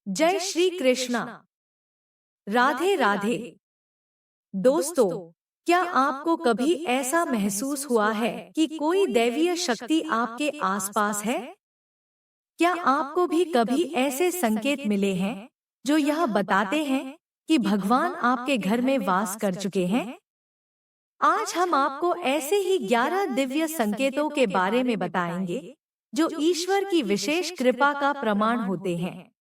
जय श्री कृष्णा। राधे राधे। दोस्तों, क्या आपको कभी ऐसा महसूस हुआ है कि कोई दैवीय शक्ति आपके आसपास है? क्या आपको भी कभी ऐसे संकेत मिले हैं जो यह बताते हैं कि भगवान आपके घर में वास कर चुके हैं? आज हम आपको ऐसे ही 11 दिव्य संकेतों के बारे में बताएंगे जो ईश्वर की विशेष कृपा का प्रमाण होते हैं।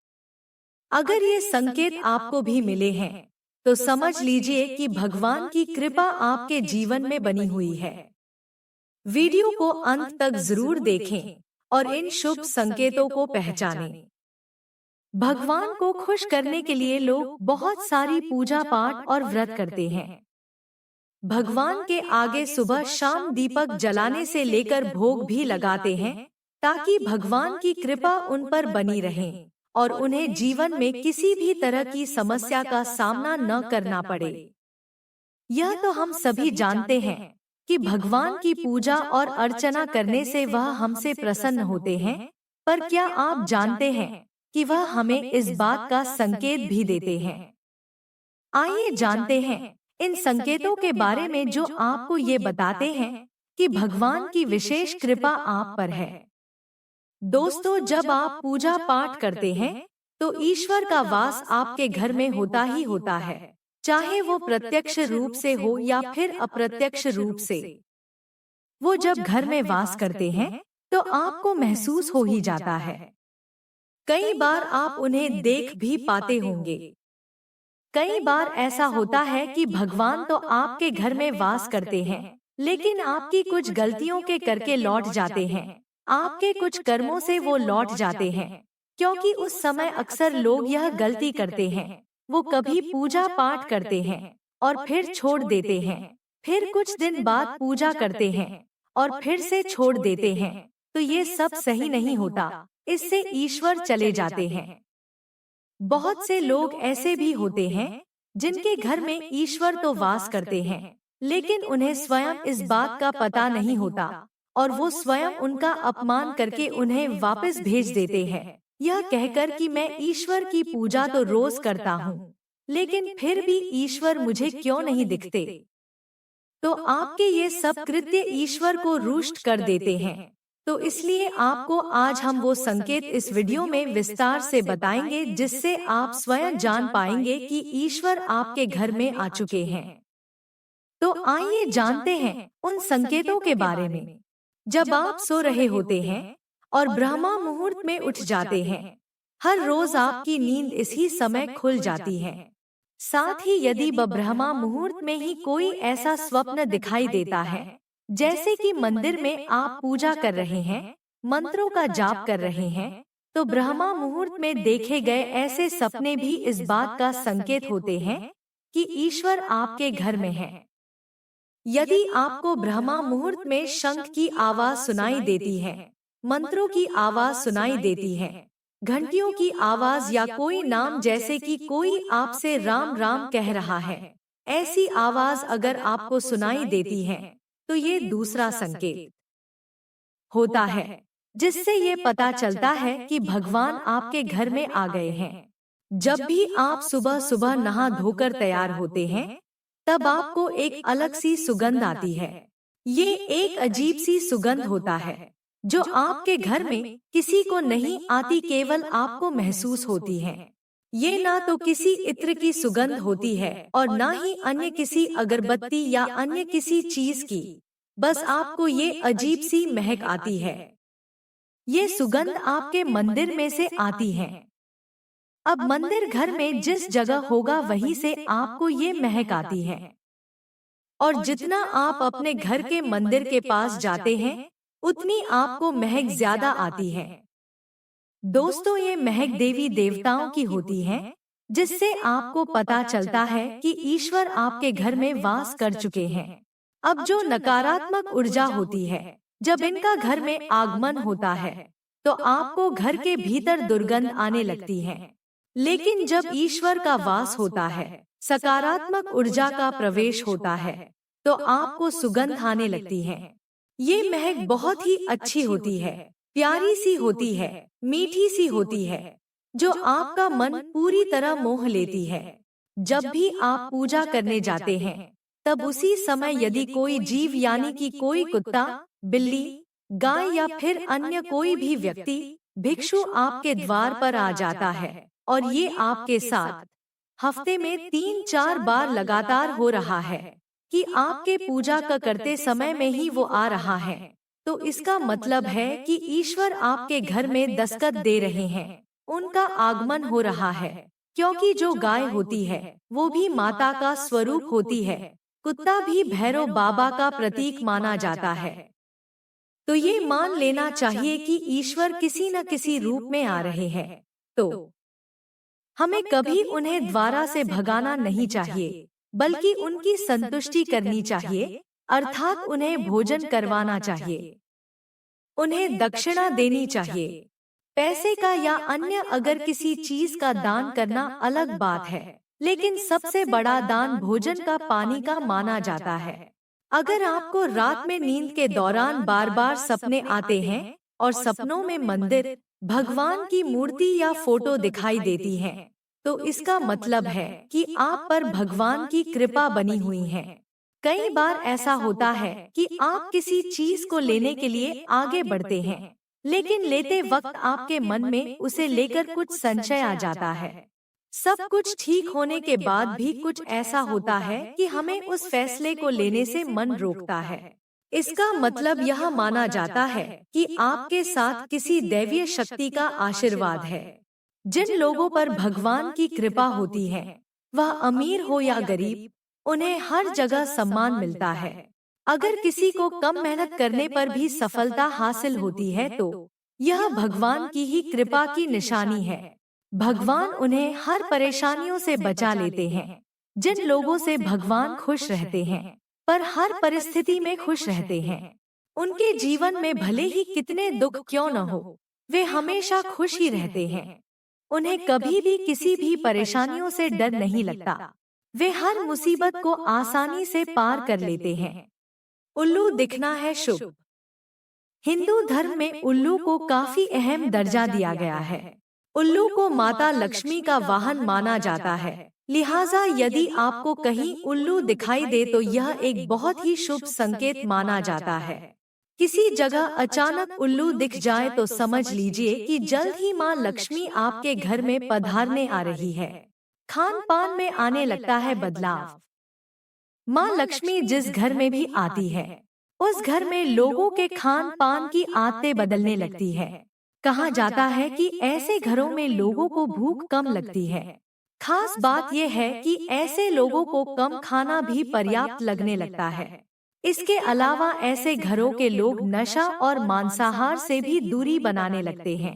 अगर ये संकेत आपको भी मिले हैं, तो समझ लीजिए कि भगवान की कृपा आपके जीवन में बनी हुई है। वीडियो को अंत तक जरूर देखें और इन शुभ संकेतों को पहचानें। भगवान को खुश करने के लिए लोग बहुत सारी पूजा पाठ और व्रत करते हैं। भगवान के आगे सुबह शाम दीपक जलाने से लेकर भोग भी लगाते हैं ताकि भगवान की कृपा उन पर बनी रहे और उन्हें जीवन में किसी भी तरह की समस्या का सामना न करना पड़े। यह तो हम सभी जानते हैं कि भगवान की पूजा और अर्चना करने से वह हमसे प्रसन्न होते हैं, पर क्या आप जानते हैं कि वह हमें इस बात का संकेत भी देते हैं? आइए जानते हैं इन संकेतों के बारे में जो आपको ये बताते हैं कि भगवान की विशेष कृपा आप पर है। दोस्तों, जब आप पूजा पाठ करते हैं तो ईश्वर का वास आपके घर में होता ही होता है, चाहे वो प्रत्यक्ष रूप से हो या फिर अप्रत्यक्ष रूप से। वो जब घर में वास करते हैं तो आपको महसूस हो ही जाता है। कई बार आप उन्हें देख भी पाते होंगे। कई बार ऐसा होता है कि भगवान तो आपके घर में वास करते हैं, लेकिन आपकी कुछ गलतियों के करके लौट जाते हैं। आपके कुछ कर्मों से वो लौट जाते हैं, क्योंकि उस समय अक्सर लोग यह गलती करते हैं। वो कभी पूजा पाठ करते हैं और फिर छोड़ देते हैं, फिर कुछ दिन बाद पूजा करते हैं और फिर से छोड़ देते हैं। तो ये सब सही नहीं होता, इससे ईश्वर चले जाते हैं। बहुत से लोग ऐसे भी होते हैं जिनके घर में ईश्वर तो वास करते हैं, लेकिन उन्हें स्वयं इस बात का पता नहीं होता और वो स्वयं उनका अपमान करके उन्हें वापस भेज देते हैं, यह कहकर कि मैं ईश्वर की पूजा तो रोज करता हूँ, लेकिन फिर भी ईश्वर मुझे क्यों नहीं दिखते। तो आपके ये सब कृत्य ईश्वर को रुष्ट कर देते हैं। तो इसलिए आपको आज हम वो संकेत इस वीडियो में विस्तार से बताएंगे जिससे आप स्वयं जान पाएंगे कि ईश्वर आपके घर में आ चुके हैं। तो आइए जानते हैं उन संकेतों के बारे में। जब आप सो रहे होते हैं और ब्रह्मा मुहूर्त में उठ जाते हैं, हर रोज आपकी नींद इसी समय खुल जाती है। साथ ही यदि ब्रह्मा मुहूर्त में ही कोई ऐसा स्वप्न दिखाई देता है, जैसे कि मंदिर में आप पूजा कर रहे हैं, मंत्रों का जाप कर रहे हैं, तो ब्रह्मा मुहूर्त में देखे गए ऐसे सपने भी इस बात का संकेत होते हैं कि ईश्वर आपके घर में है। यदि आपको ब्रह्मा मुहूर्त में शंख की आवाज सुनाई देती है, मंत्रों की आवाज सुनाई देती है, घंटियों की आवाज या कोई नाम जैसे कि कोई आपसे राम राम कह रहा है, ऐसी आवाज अगर आपको सुनाई देती है, तो ये दूसरा संकेत होता है जिससे ये पता चलता है कि भगवान आपके घर में आ गए हैं। जब भी आप सुबह सुबह नहा धोकर तैयार होते हैं, तब आपको एक अलग सी सुगंध आती है। ये एक अजीब सी सुगंध होता है जो आपके घर में किसी को नहीं आती, केवल आपको महसूस होती है। ये ना तो किसी इत्र की सुगंध होती है और ना ही अन्य किसी अगरबत्ती या अन्य किसी चीज की, बस आपको ये अजीब सी महक आती है। ये सुगंध आपके मंदिर में से आती है। अब मंदिर घर में जिस जगह होगा वहीं से आपको ये महक आती है, और जितना आप अपने घर के मंदिर के पास जाते हैं, उतनी आपको महक ज्यादा आती है। दोस्तों, ये महक देवी देवताओं की होती है, जिससे आपको पता चलता है कि ईश्वर आपके घर में वास कर चुके हैं। अब जो नकारात्मक ऊर्जा होती है, जब इनका घर में आगमन होता है, तो आपको घर के भीतर दुर्गंध आने लगती है। लेकिन जब ईश्वर का वास होता है, सकारात्मक ऊर्जा का प्रवेश होता है, तो आपको सुगंध आने लगती है। ये महक बहुत ही अच्छी होती है, प्यारी सी होती है, मीठी सी होती है, जो आपका मन पूरी तरह मोह लेती है। जब भी आप पूजा करने जाते हैं, तब उसी समय यदि कोई जीव यानी कि कोई कुत्ता, बिल्ली, गाय या फिर अन्य कोई भी व्यक्ति, भिक्षु आपके द्वार पर आ जाता है और ये आपके साथ हफ्ते में 3-4 बार लगातार हो रहा है कि आपके पूजा का करते समय में ही वो आ रहा है, तो इसका मतलब है कि ईश्वर आपके घर में दस्तक दे रहे हैं, उनका आगमन हो रहा है। क्योंकि जो गाय होती है वो भी माता का स्वरूप होती है, कुत्ता भी भैरव बाबा का प्रतीक माना जाता है। तो ये मान लेना चाहिए कि ईश्वर किसी न किसी रूप में आ रहे हैं। तो हमें कभी उन्हें द्वारा से भगाना नहीं चाहिए, बल्कि उनकी संतुष्टि करनी चाहिए, अर्थात उन्हें भोजन करवाना चाहिए, उन्हें दक्षिणा देनी चाहिए। पैसे का या अन्य अगर किसी चीज का दान करना अलग बात है, लेकिन सबसे बड़ा दान भोजन का, पानी का माना जाता है। अगर आपको रात में नींद के दौरान बार बार सपने आते हैं और सपनों में मंदिर, भगवान की मूर्ति या फोटो दिखाई देती है, तो इसका मतलब है कि आप पर भगवान की कृपा बनी हुई है। कई बार ऐसा होता है कि आप किसी चीज को लेने के लिए आगे बढ़ते हैं, लेकिन लेते वक्त आपके मन में उसे लेकर कुछ संशय आ जाता है। सब कुछ ठीक होने के बाद भी कुछ ऐसा होता है कि हमें उस फैसले को लेने से मन रोकता है। इसका मतलब यह माना जाता है कि आपके साथ किसी दैवीय शक्ति का आशीर्वाद है। जिन लोगों पर भगवान की कृपा होती है, वह अमीर हो या गरीब, उन्हें हर जगह सम्मान मिलता है। अगर किसी को कम मेहनत करने पर भी सफलता हासिल होती है, तो यह भगवान की ही कृपा की निशानी है। भगवान उन्हें हर परेशानियों से बचा लेते हैं। जिन लोगों से भगवान खुश रहते हैं, पर हर परिस्थिति में खुश रहते हैं, उनके जीवन में भले ही कितने दुख क्यों न हो, वे हमेशा खुश ही रहते हैं। उन्हें कभी भी किसी भी परेशानियों से डर नहीं लगता। वे हर मुसीबत को आसानी से पार कर लेते हैं। उल्लू दिखना है शुभ। हिंदू धर्म में उल्लू को काफी अहम दर्जा दिया गया है। उल्लू को माता लक्ष्मी का वाहन माना जाता है, लिहाजा यदि आपको कहीं उल्लू दिखाई दे तो यह एक बहुत ही शुभ संकेत माना जाता है। किसी जगह अचानक उल्लू दिख जाए तो समझ लीजिए कि जल्द ही माँ लक्ष्मी आपके घर में पधारने आ रही है। खान पान में आने लगता है बदलाव। माँ लक्ष्मी जिस घर में भी आती है, उस घर में लोगों के खान पान की आदतें बदलने लगती है। कहा जाता है कि ऐसे घरों में लोगों को भूख कम लगती है। खास बात यह है कि ऐसे लोगों को कम खाना भी पर्याप्त लगने लगता है। इसके अलावा ऐसे घरों के लोग नशा और मांसाहार से भी दूरी बनाने लगते हैं।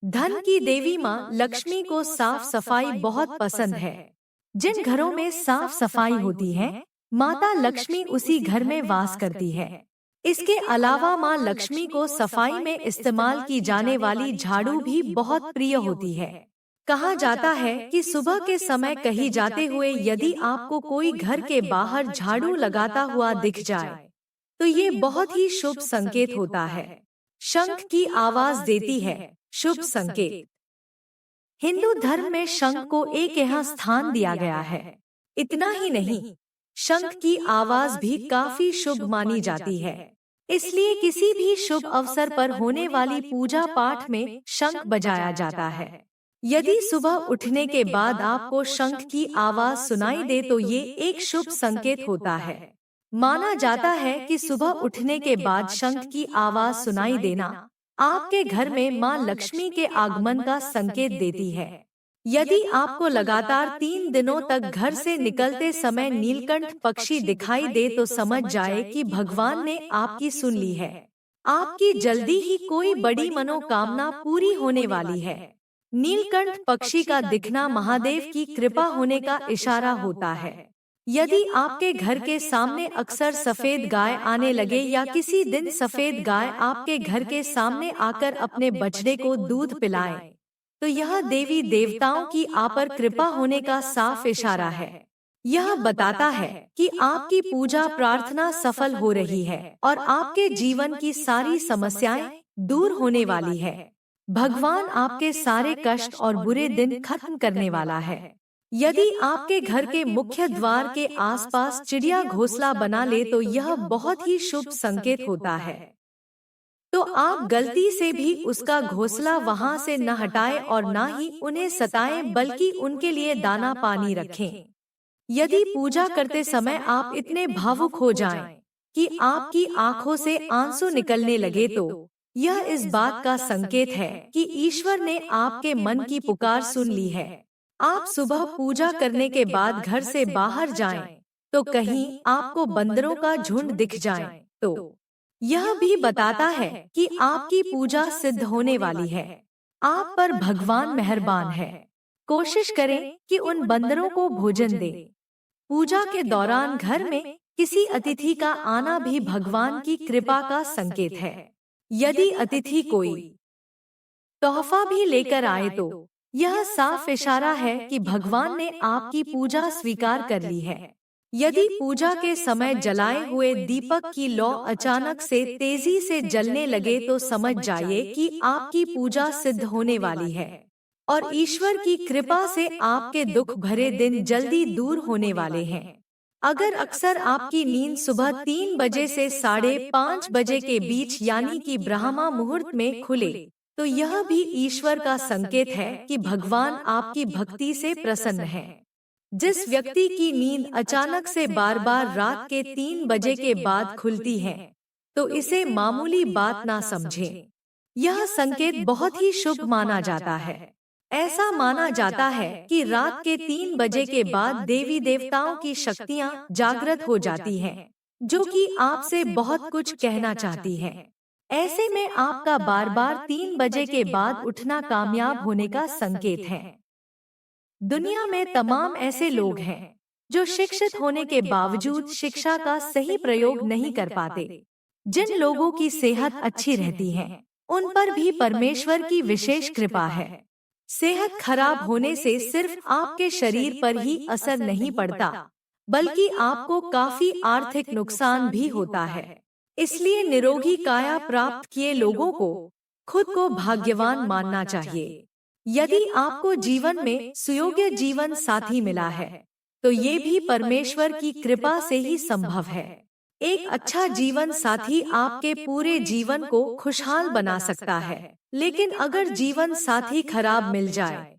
धन की देवी माँ लक्ष्मी को साफ सफाई बहुत पसंद है। जिन घरों में साफ सफाई होती है, माता लक्ष्मी उसी घर में वास करती है। इसके अलावा माँ लक्ष्मी को सफाई में इस्तेमाल की जाने वाली झाड़ू भी बहुत प्रिय होती है। कहा जाता है कि सुबह के समय कहीं जाते हुए यदि आपको कोई घर के बाहर झाड़ू लगाता हुआ दिख जाए, तो ये बहुत ही शुभ संकेत होता है। शंख की आवाज देती है, शुभ संकेत। हिंदू धर्म में शंख को एक यहाँ स्थान दिया गया है। इतना ही नहीं, शंख की आवाज भी काफी शुभ मानी जाती है। इसलिए किसी भी शुभ अवसर पर होने वाली पूजा पाठ में शंख बजाया जाता है। यदि सुबह उठने के बाद आपको शंख की आवाज सुनाई दे तो ये एक शुभ संकेत होता है। माना जाता है कि सुबह उठने के बाद शंख की आवाज सुनाई देना आपके घर में मां लक्ष्मी के आगमन का संकेत देती है। यदि आपको लगातार 3 दिनों तक घर से निकलते समय नीलकंठ पक्षी दिखाई दे तो समझ जाए कि भगवान ने आपकी सुन ली है। आपकी जल्दी ही कोई बड़ी मनोकामना पूरी होने वाली है। नीलकंठ पक्षी का दिखना महादेव की कृपा होने का इशारा होता है। यदि आपके घर के सामने अक्सर सफेद गाय आने लगे या किसी दिन सफेद गाय आपके घर के सामने आकर अपने बछड़े को दूध पिलाए, तो यह देवी देवताओं की आप पर कृपा होने का साफ इशारा है। यह बताता है कि आपकी पूजा प्रार्थना सफल हो रही है और आपके जीवन की सारी समस्याएं दूर होने वाली है। भगवान आपके सारे कष्ट और बुरे दिन खत्म करने वाला है। यदि आपके घर के मुख्य द्वार के आसपास चिड़िया घोंसला बना ले तो यह बहुत ही शुभ संकेत होता है। तो आप गलती से भी उसका घोंसला वहां से न हटाएं और न ही उन्हें सताएं, बल्कि उनके लिए दाना पानी रखें। यदि पूजा करते समय आप इतने भावुक हो जाएं कि आपकी आंखों से आंसू निकलने लगे तो यह इस बात का संकेत है कि ईश्वर ने आपके मन की पुकार सुन ली है। आप सुबह पूजा करने के बाद घर से बाहर जाएं, तो कहीं आपको बंदरों का झुंड दिख जाए तो यह भी बताता है कि आपकी पूजा सिद्ध होने वाली है। आप पर भगवान मेहरबान है। कोशिश करें कि उन बंदरों को भोजन दें। पूजा के दौरान घर में किसी अतिथि का आना भी भगवान की कृपा का संकेत है। यदि अतिथि कोई तोहफा भी लेकर आए तो यह साफ इशारा है कि भगवान ने आपकी पूजा स्वीकार कर ली है। यदि पूजा के समय जलाए हुए दीपक की लौ अचानक से तेजी से जलने लगे तो समझ जाइए कि आपकी पूजा सिद्ध होने वाली है और ईश्वर की कृपा से आपके दुख भरे दिन जल्दी दूर होने वाले हैं। अगर अक्सर आपकी नींद सुबह 3 बजे से 5:30 बजे के बीच यानी कि ब्रह्मा मुहूर्त में खुले तो यह भी ईश्वर का संकेत है कि भगवान आपकी भक्ति से प्रसन्न है। जिस व्यक्ति की नींद अचानक से बार बार रात के 3 बजे के बाद खुलती है तो इसे मामूली बात ना समझें। यह संकेत बहुत ही शुभ माना जाता है। ऐसा माना जाता है कि रात के 3 बजे के बाद देवी देवताओं की शक्तियां जागृत हो जाती हैं, जो कि आपसे बहुत कुछ कहना चाहती हैं। ऐसे में आपका बार बार 3 बजे के बाद उठना कामयाब होने का संकेत है। दुनिया में तमाम ऐसे लोग हैं जो शिक्षित होने के बावजूद शिक्षा का सही प्रयोग नहीं कर पाते। जिन लोगों की सेहत अच्छी रहती है उन पर भी परमेश्वर की विशेष कृपा है। सेहत खराब होने से सिर्फ आपके शरीर पर ही असर नहीं पड़ता, बल्कि आपको काफी आर्थिक नुकसान भी होता है। इसलिए निरोगी काया प्राप्त किए लोगों को खुद को भाग्यवान मानना चाहिए। यदि आपको जीवन में सुयोग्य जीवन साथी मिला है तो ये भी परमेश्वर की कृपा से ही संभव है। एक अच्छा जीवन साथी आपके पूरे जीवन को खुशहाल बना सकता है, लेकिन अगर जीवन साथी खराब मिल जाए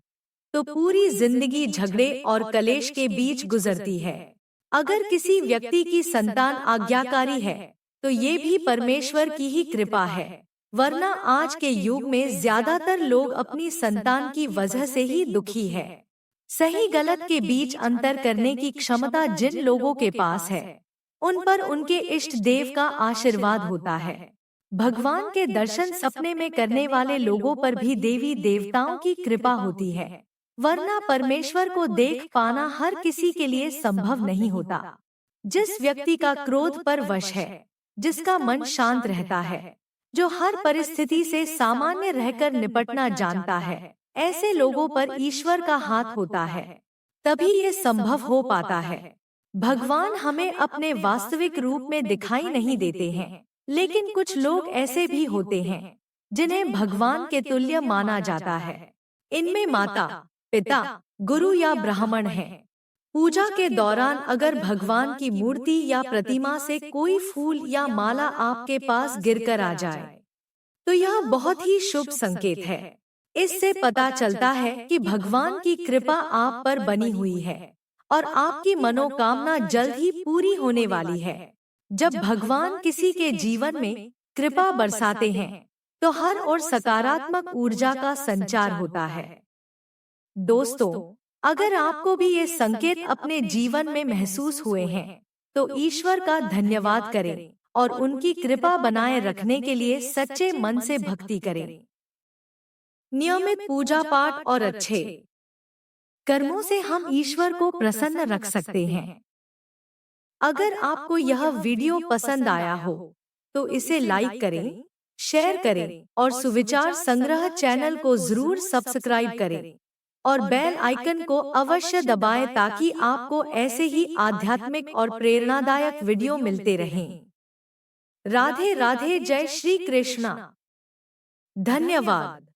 तो पूरी जिंदगी झगड़े और कलेश के बीच गुजरती है। अगर किसी व्यक्ति की संतान आज्ञाकारी है तो ये भी परमेश्वर की ही कृपा है, वरना आज के युग में ज्यादातर लोग अपनी संतान की वजह से ही दुखी है। सही गलत के बीच अंतर करने की क्षमता जिन लोगों के पास है उन पर उनके इष्ट देव का आशीर्वाद होता है। भगवान के दर्शन सपने में करने वाले लोगों पर भी देवी देवताओं की कृपा होती है, वरना परमेश्वर को देख पाना हर किसी के लिए संभव नहीं होता। जिस व्यक्ति का क्रोध पर वश है, जिसका मन शांत रहता है, जो हर परिस्थिति से सामान्य रहकर निपटना जानता है, ऐसे लोगों पर ईश्वर का हाथ होता है, तभी ये संभव हो पाता है। भगवान हमें अपने वास्तविक रूप में दिखाई नहीं देते हैं, लेकिन कुछ लोग ऐसे भी होते हैं जिन्हें भगवान के तुल्य माना जाता है। इनमें माता, पिता, गुरु या ब्राह्मण हैं। पूजा के दौरान अगर भगवान की मूर्ति या प्रतिमा से कोई फूल या माला आपके पास गिरकर आ जाए तो यह बहुत ही शुभ संकेत है। इससे पता चलता है कि भगवान की कृपा आप पर बनी हुई है और आपकी मनोकामना जल्द ही पूरी होने वाली है। जब भगवान किसी के जीवन में कृपा बरसाते हैं तो हर ओर सकारात्मक ऊर्जा का संचार होता है। दोस्तों, अगर आपको भी ये संकेत अपने जीवन में महसूस हुए हैं तो ईश्वर का धन्यवाद करें और उनकी कृपा बनाए रखने के लिए सच्चे मन से भक्ति करें। नियमित पूजा पाठ और अच्छे कर्मों से हम ईश्वर को प्रसन्न रख सकते हैं। अगर आपको यह वीडियो पसंद आया हो तो इसे लाइक करें, शेयर करें और सुविचार संग्रह चैनल को जरूर सब्सक्राइब करें और बेल आइकन को अवश्य दबाएं ताकि आपको ऐसे ही आध्यात्मिक और प्रेरणादायक वीडियो मिलते रहें। राधे राधे, जय श्री कृष्णा। धन्यवाद।